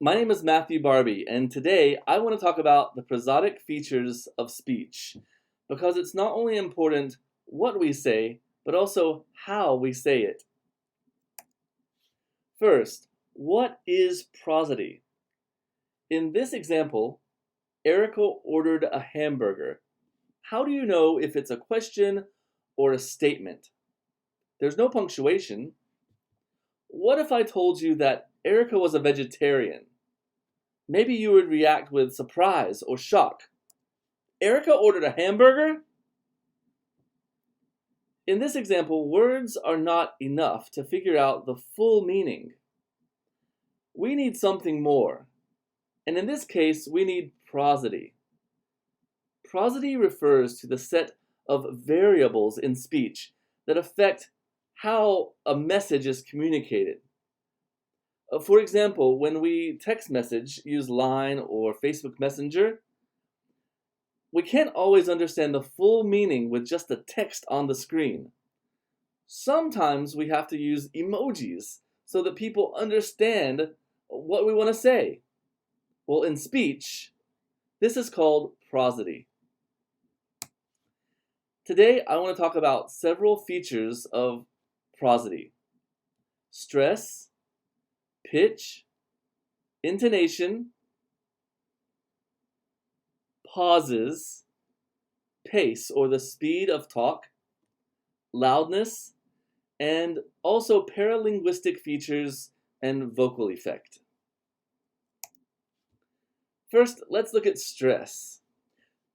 My name is Matthew Barbee, and today I want to talk about the prosodic features of speech because it's not only important what we say, but also how we say it. First, what is prosody? In this example, Erica ordered a hamburger. How do you know if it's a question or a statement? There's no punctuation. What if I told you that Erica was a vegetarian? Maybe you would react with surprise or shock. Erica ordered a hamburger? In this example, words are not enough to figure out the full meaning. We need something more. And in this case, we need prosody. Prosody refers to the set of variables in speech that affect how a message is communicated. For example, when we text message, use Line or Facebook Messenger, we can't always understand the full meaning with just the text on the screen. Sometimes we have to use emojis so that people understand what we want to say. Well, in speech, this is called prosody. Today, I want to talk about several features of prosody: stress, pitch, intonation, pauses, pace or the speed of talk, loudness, and also paralinguistic features and vocal effect. First, let's look at stress.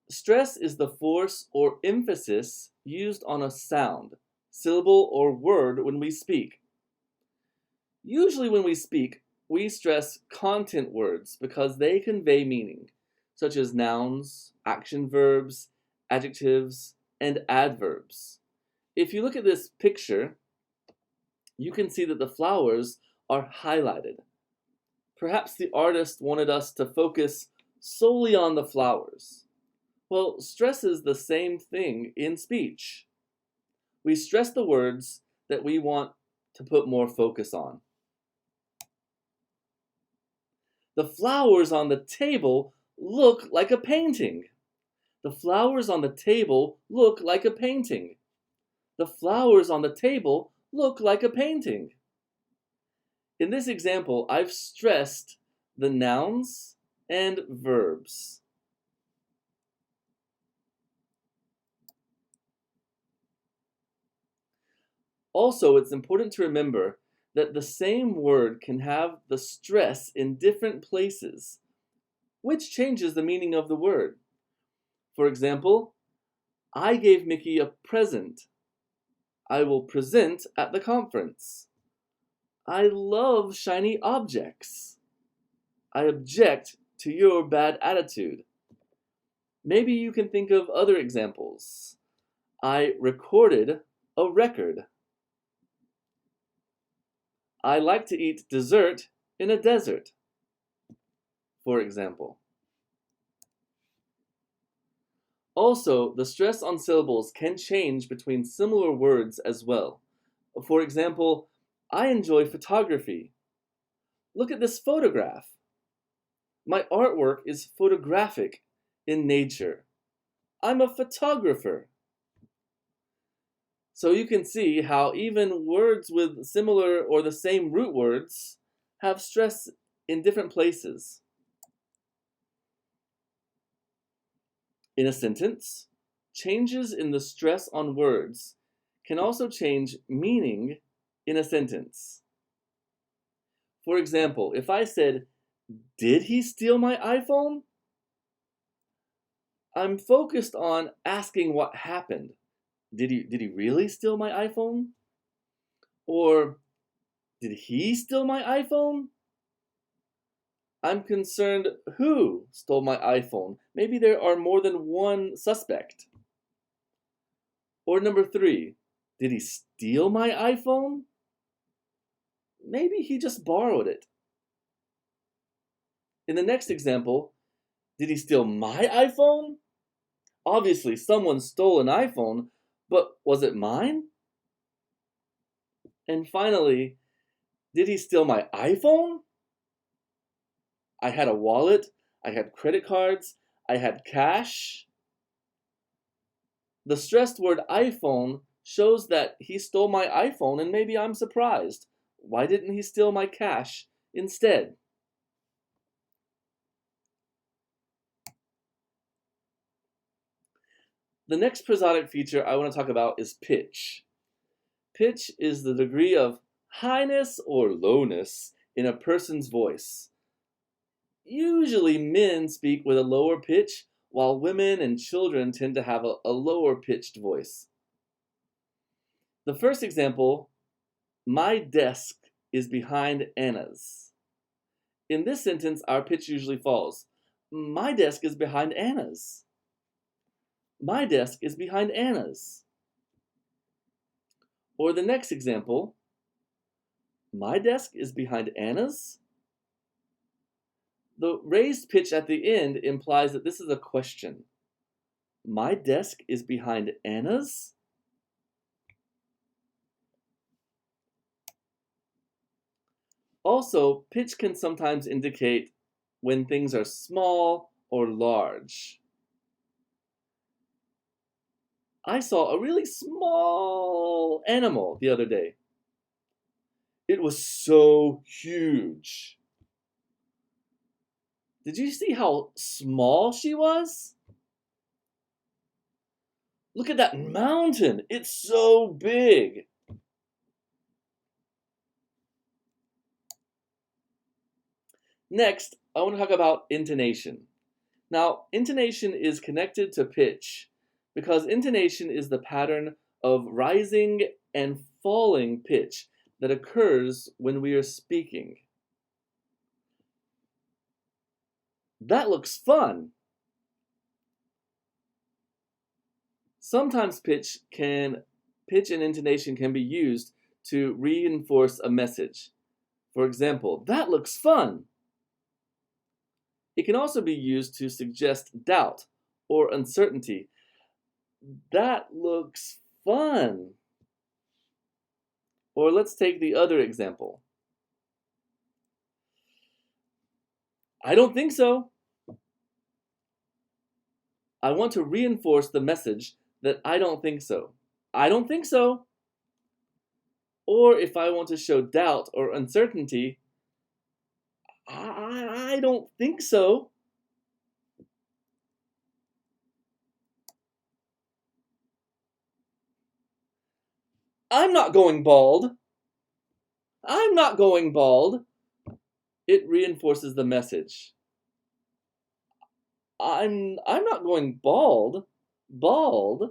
Stress is the force or emphasis used on a sound, syllable, or word when we speak. Usually when we speak, we stress content words because they convey meaning, such as nouns, action verbs, adjectives, and adverbs. If you look at this picture, you can see that the flowers are highlighted. Perhaps the artist wanted us to focus solely on the flowers. Well, stress is the same thing in speech. We stress the words that we want to put more focus on. The flowers on the table look like a painting. The flowers on the table look like a painting. The flowers on the table look like a painting. In this example, I've stressed the nouns and verbs. Also, it's important to remember that the same word can have the stress in different places, which changes the meaning of the word. For example, I gave Mickey a present. I will present at the conference. I love shiny objects. I object to your bad attitude. Maybe you can think of other examples. I recorded a record. I like to eat dessert in a desert, for example. Also, the stress on syllables can change between similar words as well. For example, I enjoy photography. Look at this photograph. My artwork is photographic in nature. I'm a photographer. So you can see how even words with similar or the same root words have stress in different places. In a sentence, changes in the stress on words can also change meaning in a sentence. For example, if I said, "Did he steal my iPhone?" I'm focused on asking what happened. Did he really steal my iPhone? Or did he steal my iPhone? I'm concerned who stole my iPhone. Maybe there are more than one suspect. Or number 3, did he steal my iPhone? Maybe he just borrowed it. In the next example, did he steal my iPhone? Obviously, someone stole an iPhone, but was it mine? And finally, did he steal my iPhone? I had a wallet, I had credit cards, I had cash. The stressed word iPhone shows that he stole my iPhone, and maybe I'm surprised. Why didn't he steal my cash instead? The next prosodic feature I want to talk about is pitch. Pitch is the degree of highness or lowness in a person's voice. Usually men speak with a lower pitch, while women and children tend to have a lower pitched voice. The first example, my desk is behind Anna's. In this sentence, our pitch usually falls. My desk is behind Anna's. My desk is behind Anna's. Or the next example, my desk is behind Anna's. The raised pitch at the end implies that this is a question. My desk is behind Anna's? Also, pitch can sometimes indicate when things are small or large. I saw a really small animal the other day. It was so huge. Did you see how small she was? Look at that mountain. It's so big. Next, I want to talk about intonation. Now, intonation is connected to pitch because intonation is the pattern of rising and falling pitch that occurs when we are speaking. That looks fun. Sometimes pitch and intonation can be used to reinforce a message. For example, that looks fun. It can also be used to suggest doubt or uncertainty. That looks fun. Or let's take the other example. I don't think so. I want to reinforce the message that I don't think so. I don't think so. Or if I want to show doubt or uncertainty, I don't think so. I'm not going bald. I'm not going bald. It reinforces the message. I'm not going bald. Bald.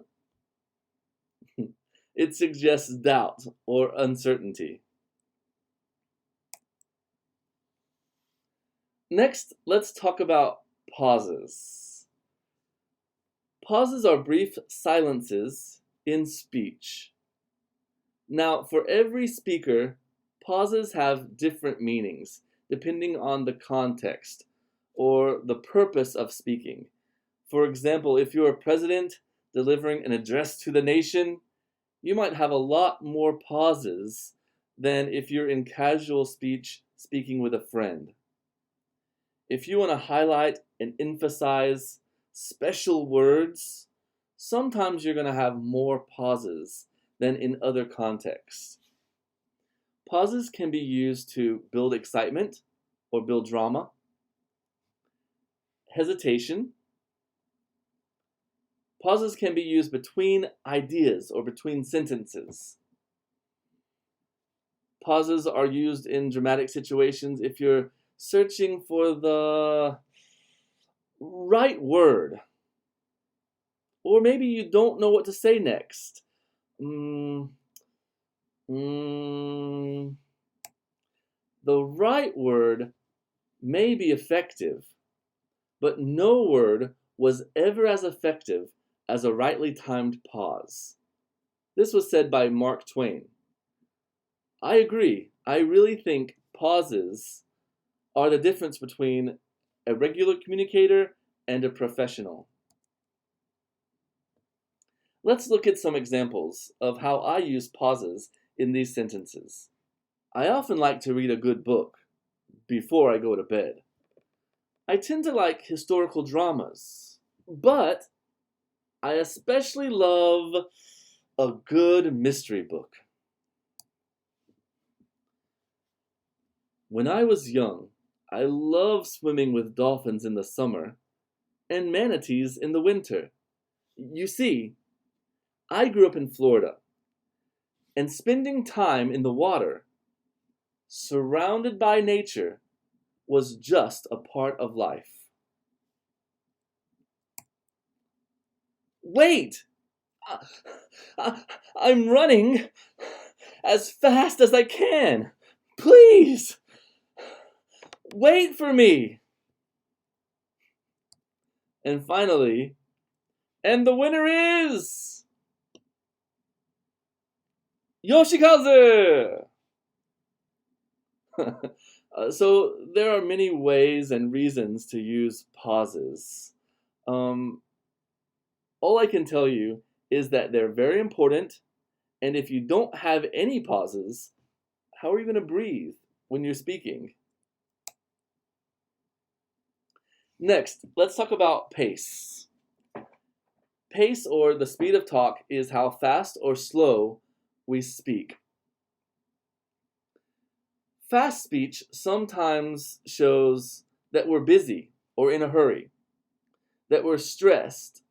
It suggests doubt or uncertainty. Next, let's talk about pauses. Pauses are brief silences in speech. Now, for every speaker, pauses have different meanings depending on the context or the purpose of speaking. For example, if you're a president delivering an address to the nation, you might have a lot more pauses than if you're in casual speech speaking with a friend. If you want to highlight and emphasize special words, sometimes you're going to have more pauses than in other contexts. Pauses can be used to build excitement or build drama, hesitation. Pauses can be used between ideas or between sentences. Pauses are used in dramatic situations if you're searching for the right word. Or maybe you don't know what to say next. The right word may be effective, but no word was ever as effective as a rightly timed pause. This was said by Mark Twain. I agree. I really think pauses are the difference between a regular communicator and a professional. Let's look at some examples of how I use pauses in these sentences. I often like to read a good book before I go to bed. I tend to like historical dramas, but I especially love a good mystery book. When I was young, I loved swimming with dolphins in the summer and manatees in the winter. You see, I grew up in Florida, and spending time in the water, surrounded by nature, was just a part of life. Wait! I, I'm running as fast as I can. Please, wait for me. And finally, and the winner is Yoshikazu! So there are many ways and reasons to use pauses. Um, all I can tell you is that they're very important, and if you don't have any pauses, how are you going to breathe when you're speaking? Next, let's talk about pace. Pace, or the speed of talk, is how fast or slow we speak. Fast speech sometimes shows that we're busy or in a hurry, that we're stressed,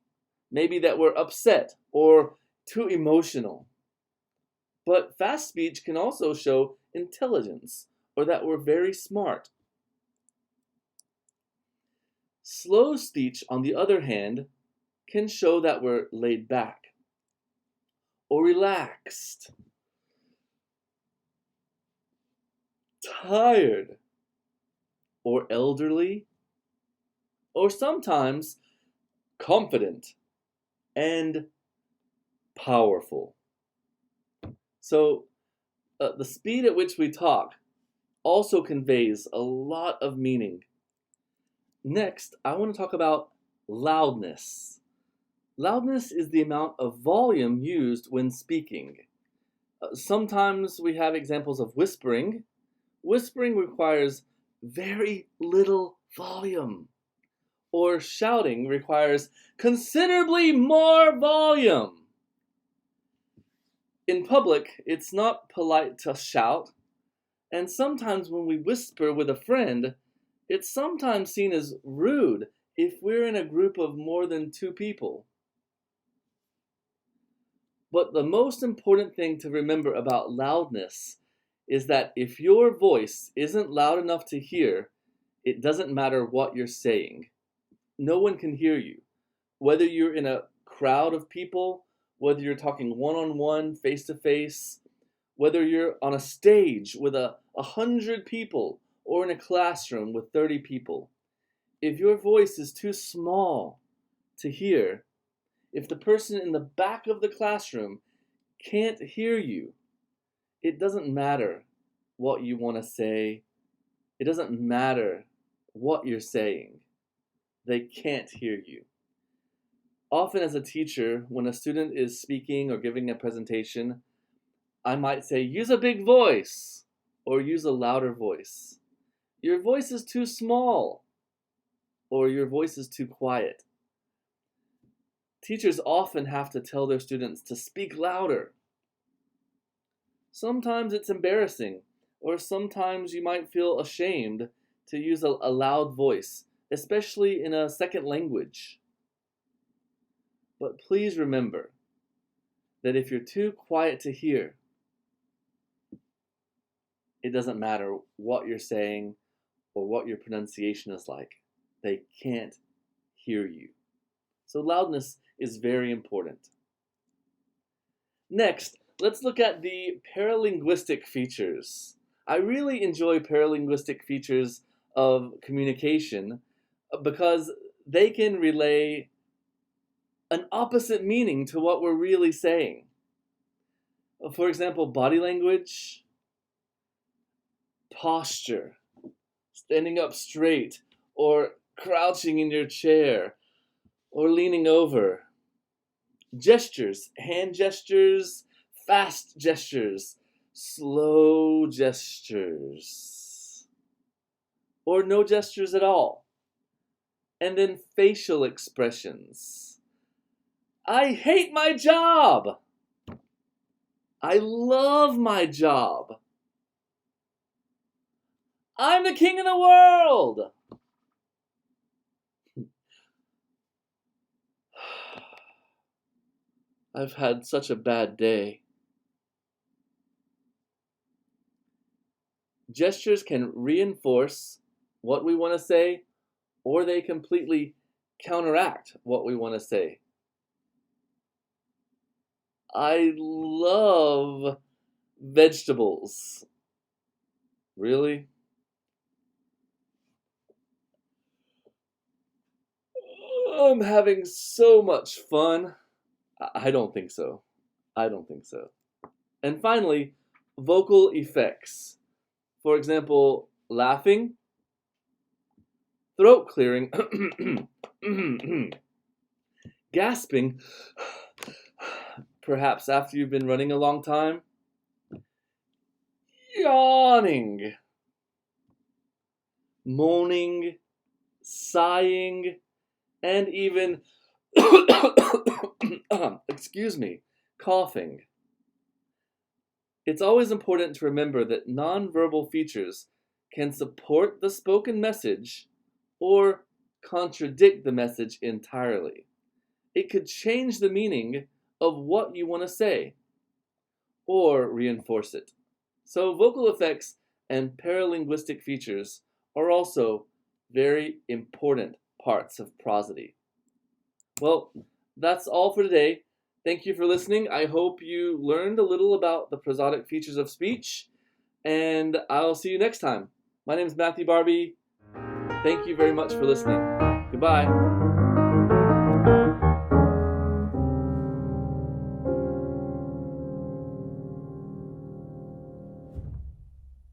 maybe that we're upset or too emotional. But fast speech can also show intelligence or that we're very smart. Slow speech, on the other hand, can show that we're laid back or relaxed, tired, or elderly, or sometimes confident and powerful. So, the speed at which we talk also conveys a lot of meaning. Next, I want to talk about loudness. Loudness is the amount of volume used when speaking. Sometimes we have examples of whispering. Whispering requires very little volume. Or shouting requires considerably more volume. In public, it's not polite to shout, and sometimes when we whisper with a friend, it's sometimes seen as rude if we're in a group of more than 2 people. But the most important thing to remember about loudness is that if your voice isn't loud enough to hear, it doesn't matter what you're saying. No one can hear you. Whether you're in a crowd of people, whether you're talking one-on-one, face-to-face, whether you're on a stage with 100 people or in a classroom with 30 people, if your voice is too small to hear, if the person in the back of the classroom can't hear you, it doesn't matter what you want to say. It doesn't matter what you're saying. They can't hear you. Often as a teacher, when a student is speaking or giving a presentation, I might say, use a big voice or use a louder voice. Your voice is too small or your voice is too quiet. Teachers often have to tell their students to speak louder. Sometimes it's embarrassing, or sometimes you might feel ashamed to use a loud voice, especially in a second language. But please remember that if you're too quiet to hear, it doesn't matter what you're saying or what your pronunciation is like. They can't hear you. So loudness is very important. Next, let's look at the paralinguistic features. I really enjoy paralinguistic features of communication because they can relay an opposite meaning to what we're really saying. For example, body language, posture, standing up straight, or crouching in your chair, or leaning over. Gestures, hand gestures, fast gestures, slow gestures, or no gestures at all. and then facial expressions. I hate my job. I love my job. I'm the king of the world. I've had such a bad day. Gestures can reinforce what we want to say, or they completely counteract what we want to say. I love vegetables. Really? I'm having so much fun. I don't think so. I don't think so. And finally, vocal effects. For example, laughing, throat clearing, gasping, perhaps after you've been running a long time, yawning, moaning, sighing, and even, coughing. It's always important to remember that nonverbal features can support the spoken message or contradict the message entirely. It could change the meaning of what you want to say or reinforce it. So vocal effects and paralinguistic features are also very important parts of prosody. Well, that's all for today. Thank you for listening. I hope you learned a little about the prosodic features of speech, and I'll see you next time. My name is Matthew Barbee. Thank you very much for listening. Goodbye.